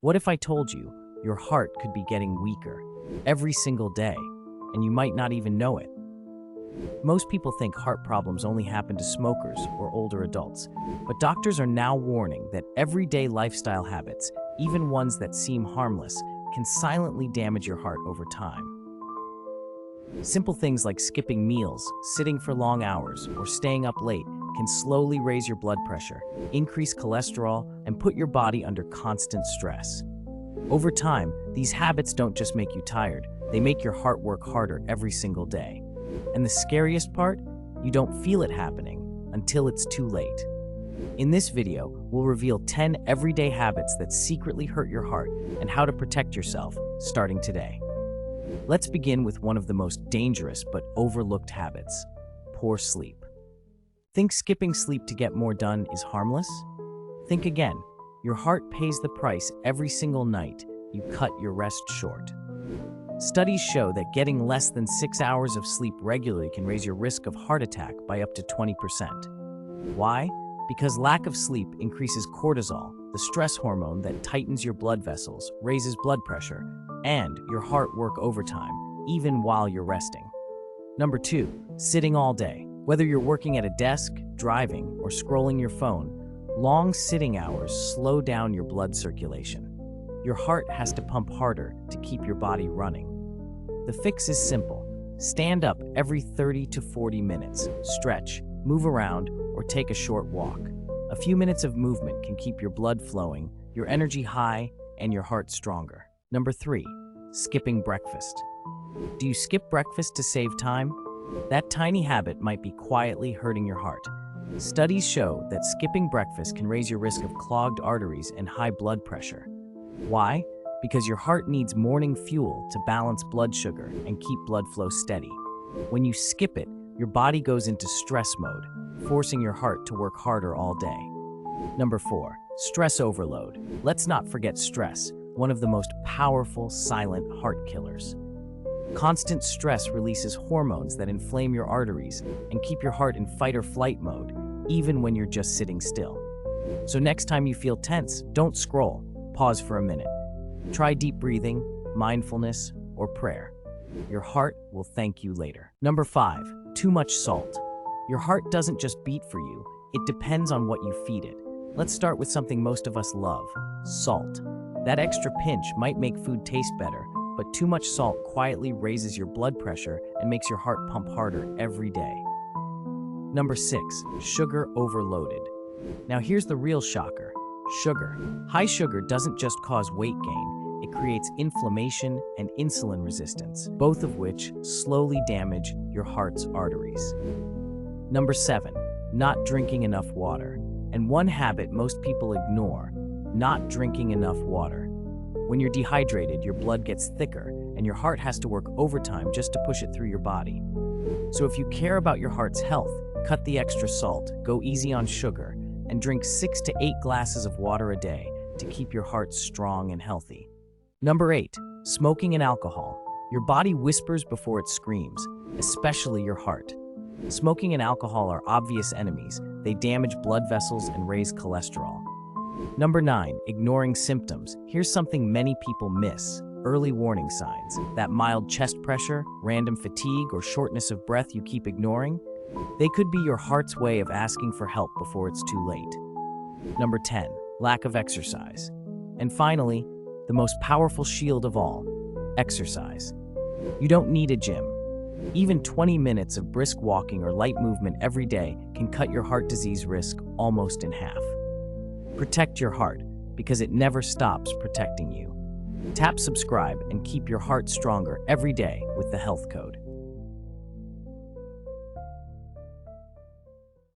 What if I told you your heart could be getting weaker every single day, and you might not even know it? Most people think heart problems only happen to smokers or older adults, but doctors are now warning that everyday lifestyle habits, even ones that seem harmless, can silently damage your heart over time. Simple things like skipping meals, sitting for long hours, or staying up late can slowly raise your blood pressure, increase cholesterol, and put your body under constant stress. Over time, these habits don't just make you tired, they make your heart work harder every single day. And the scariest part? You don't feel it happening until it's too late. In this video, we'll reveal 10 everyday habits that secretly hurt your heart and how to protect yourself starting today. Let's begin with one of the most dangerous but overlooked habits: poor sleep. Think skipping sleep to get more done is harmless? Think again. Your heart pays the price every single night you cut your rest short. Studies show that getting less than 6 hours of sleep regularly can raise your risk of heart attack by up to 20%. Why? Because lack of sleep increases cortisol, the stress hormone that tightens your blood vessels, raises blood pressure, and your heart work overtime, even while you're resting. Number 2, sitting all day. Whether you're working at a desk, driving, or scrolling your phone, long sitting hours slow down your blood circulation. Your heart has to pump harder to keep your body running. The fix is simple. Stand up every 30 to 40 minutes, stretch, move around, or take a short walk. A few minutes of movement can keep your blood flowing, your energy high, and your heart stronger. Number 3, skipping breakfast. Do you skip breakfast to save time? That tiny habit might be quietly hurting your heart. Studies show that skipping breakfast can raise your risk of clogged arteries and high blood pressure. Why? Because your heart needs morning fuel to balance blood sugar and keep blood flow steady. When you skip it, your body goes into stress mode, forcing your heart to work harder all day. Number 4, stress overload. Let's not forget stress, one of the most powerful silent heart killers. Constant stress releases hormones that inflame your arteries and keep your heart in fight or flight mode, even when you're just sitting still. So next time you feel tense, don't scroll. Pause for a minute. Try deep breathing, mindfulness, or prayer. Your heart will thank you later. Number 5, too much salt. Your heart doesn't just beat for you, it depends on what you feed it. Let's start with something most of us love: salt. That extra pinch might make food taste better, but too much salt quietly raises your blood pressure and makes your heart pump harder every day. Number 6, sugar overloaded. Now here's the real shocker: sugar. High sugar doesn't just cause weight gain, it creates inflammation and insulin resistance, both of which slowly damage your heart's arteries. Number 7, not drinking enough water. And one habit most people ignore: not drinking enough water. When you're dehydrated, your blood gets thicker, and your heart has to work overtime just to push it through your body. So if you care about your heart's health, cut the extra salt, go easy on sugar, and drink 6 to 8 glasses of water a day to keep your heart strong and healthy. Number 8, smoking and alcohol. Your body whispers before it screams, especially your heart. Smoking and alcohol are obvious enemies. They damage blood vessels and raise cholesterol. Number 9, ignoring symptoms. Here's something many people miss: early warning signs. That mild chest pressure, random fatigue, or shortness of breath you keep ignoring? They could be your heart's way of asking for help before it's too late. Number 10, lack of exercise. And finally, the most powerful shield of all: exercise. You don't need a gym. Even 20 minutes of brisk walking or light movement every day can cut your heart disease risk almost in half. Protect your heart, because it never stops protecting you. Tap subscribe and keep your heart stronger every day with the Health Code.